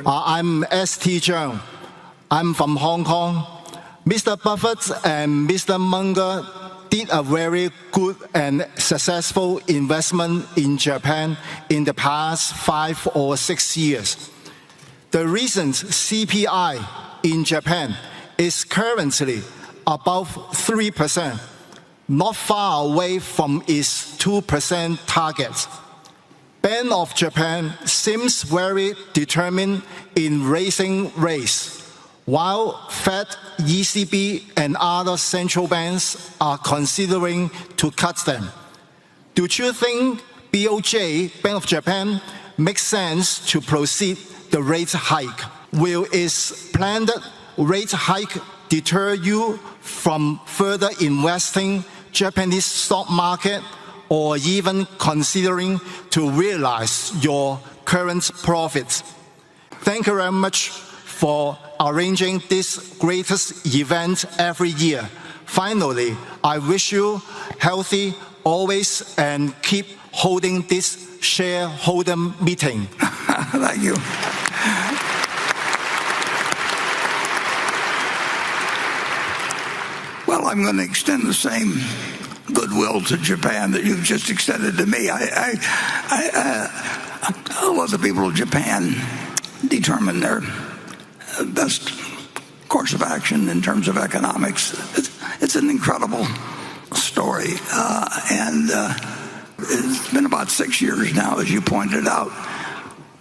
I'm S.T. Zhang. I'm from Hong Kong. Mr. Buffett and Mr. Munger did a very good and successful investment in Japan in the past 5 or 6 years. The recent CPI in Japan is currently above 3%, not far away from its 2% target. Bank of Japan seems very determined in raising rates, while Fed, ECB, and other central banks are considering to cut them. Do you think BOJ, Bank of Japan, makes sense to proceed the rate hike? Will its planned rate hike deter you from further investing Japanese stock market or even considering to realize your current profits? Thank you very much for arranging this greatest event every year. Finally, I wish you healthy always and keep holding this shareholder meeting. Thank you. Well, I'm going to extend the same goodwill to Japan that you've just extended to me. I'll let the people of Japan determine their best course of action in terms of economics. It's an incredible story, and it's been about 6 years now, as you pointed out.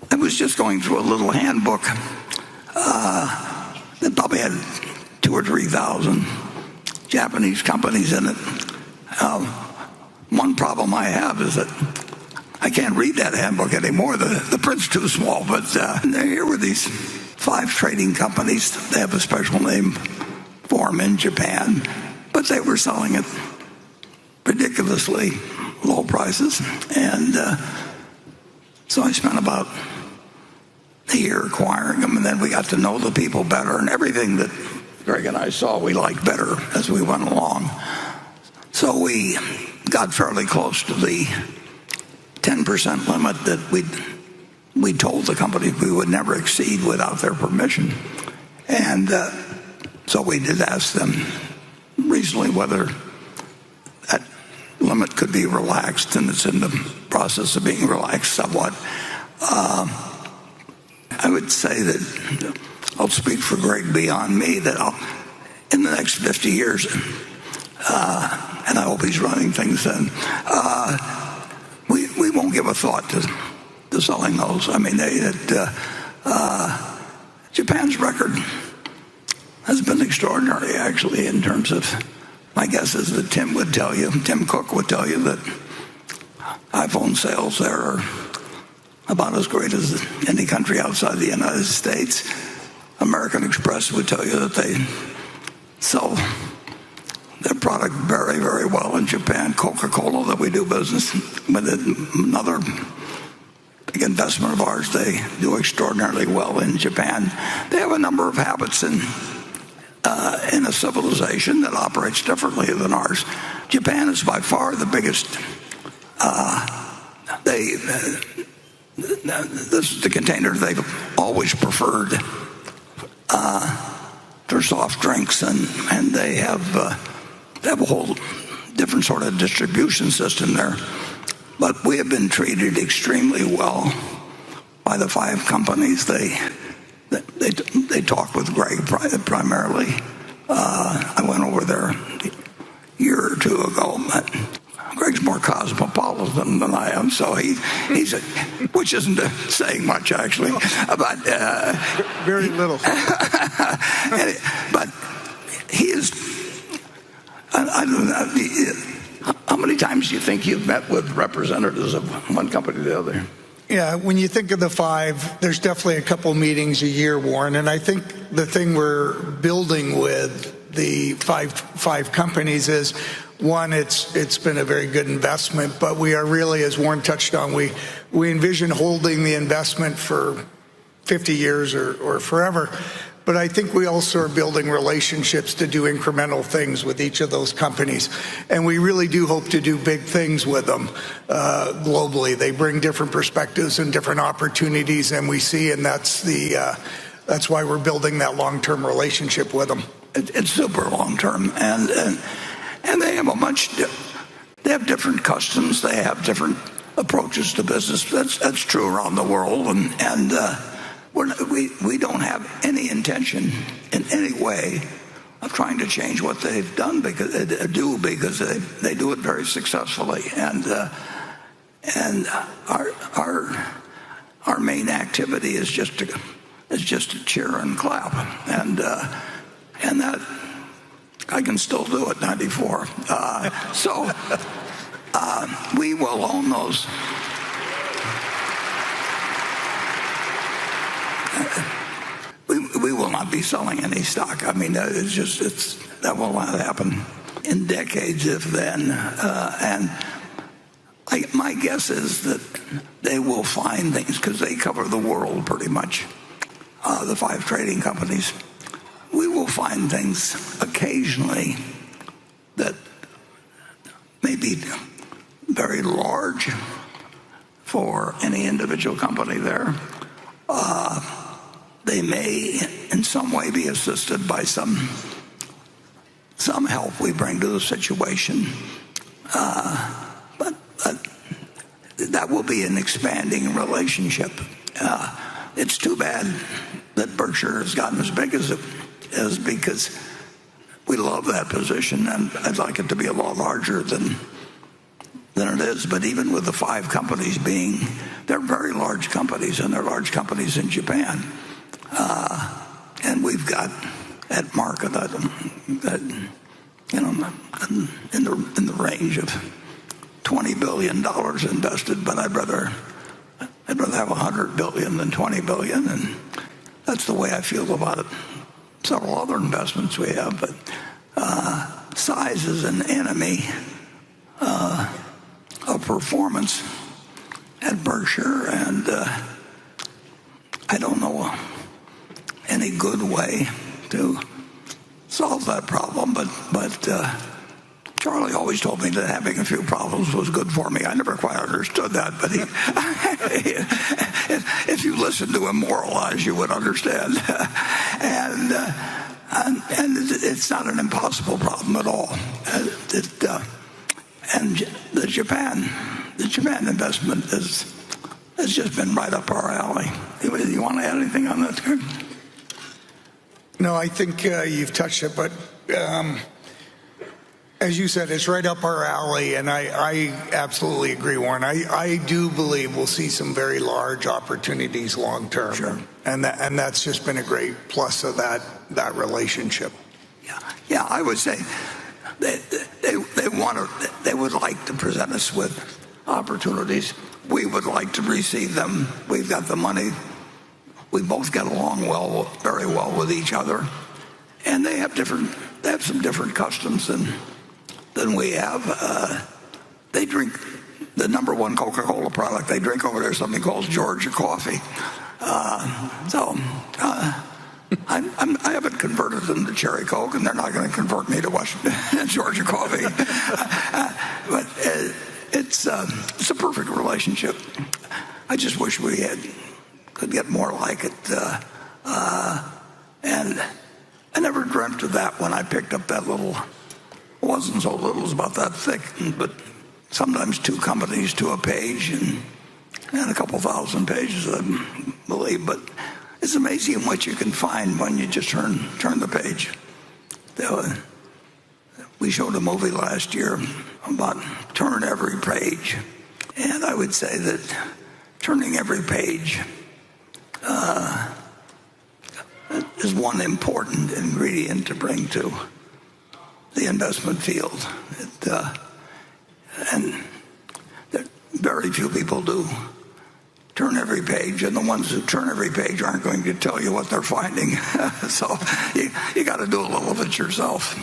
I was just going through a little handbook that probably had 2,000 or 3,000 Japanese companies in it. One problem I have is that I can't read that handbook anymore. The print's too small. But here were these 5 trading companies. They have a special name for them in Japan, but they were selling at ridiculously low prices. And so I spent about a year acquiring them, and then we got to know the people better, and everything that Greg and I saw we liked better as we went along. So we got fairly close to the 10% limit that we told the company we would never exceed without their permission. And so we did ask them recently whether that limit could be relaxed, and it's in the process of being relaxed somewhat. I would say that I'll speak for Greg beyond me, that in the next 50 years, and I hope he's running things then, we won't give a thought to selling those. I mean, Japan's record has been extraordinary, actually, in terms of, my guess is that Tim Cook would tell you that iPhone sales there are about as great as any country outside the United States. American Express would tell you that they sell their product very, very well in Japan. Coca-Cola, that we do business with, another big investment of ours, they do extraordinarily well in Japan. They have a number of habits in a civilization that operates differently than ours. Japan is by far the biggest. This is the container they've always preferred for soft drinks, and they have a whole different sort of distribution system there. But we have been treated extremely well by the 5 companies. They talk with Greg primarily. I went over there a year or 2 ago. Greg's more cosmopolitan than I am, so he's which isn't saying much, actually. But very little. But he is. I don't know. How many times do you think you've met with representatives of one company or the other? Yeah, when you think of the 5, there's definitely a couple meetings a year, Warren. And I think the thing we're building with the five companies is, one, it's been a very good investment, but we are really, as Warren touched on, we envision holding the investment for 50 years or forever. But I think we also are building relationships to do incremental things with each of those companies. And we really do hope to do big things with them globally. They bring different perspectives and different opportunities than we see, and that's why we're building that long-term relationship with them. It's super long-term, and they have they have different customs, they have different approaches to business. That's true around the world, and we don't have any intention in any way of trying to change what they've done because they do it very successfully, and our main activity is just to cheer and clap, and that I can still do at 94. So we will own those. We will not be selling any stock. I mean, that will not happen in decades, if then. And my guess is that they will find things, because they cover the world pretty much, the 5 trading companies. We will find things occasionally that may be very large for any individual company there. They may in some way be assisted by some help we bring to the situation. But that will be an expanding relationship. It's too bad that Berkshire has gotten as big as it is, because we love that position, and I'd like it to be a lot larger than it is. But even with the 5 companies they're very large companies, and they're large companies in Japan. And we've got at market that in the range of $20 billion invested, but I'd rather have $100 billion than $20 billion, and that's the way I feel about it. Several other investments we have, but size is an enemy of performance at Berkshire, and I don't know any good way to solve that problem, but Charlie always told me that having a few problems was good for me. I never quite understood that, but if you listened to him moralize, you would understand. And it's not an impossible problem at all. And the Japan investment has just been right up our alley. You want to add anything on that, Kurt? No, I think you've touched it, but as you said, it's right up our alley, and I absolutely agree, Warren. I do believe we'll see some very large opportunities long term, sure. and that's just been a great plus of that relationship. Yeah, I would say they would like to present us with opportunities. We would like to receive them. We've got the money. We both get along very well with each other, and they have some different customs than we have. They drink the number 1 Coca-Cola product. They drink over there something called Georgia coffee. I haven't converted them to Cherry Coke, and they're not going to convert me to Georgia coffee. But it's a perfect relationship. I just wish we could get more like it. And I never dreamt of that when I picked up that little. It wasn't so little, it was about that thick, but sometimes 2 companies to a page, and a couple thousand pages, I believe. But it's amazing what you can find when you just turn the page. We showed a movie last year about turn every page, and I would say that turning every page is one important ingredient to bring to the investment field. And very few people do turn every page, and the ones who turn every page aren't going to tell you what they're finding. So you got to do a little of it yourself.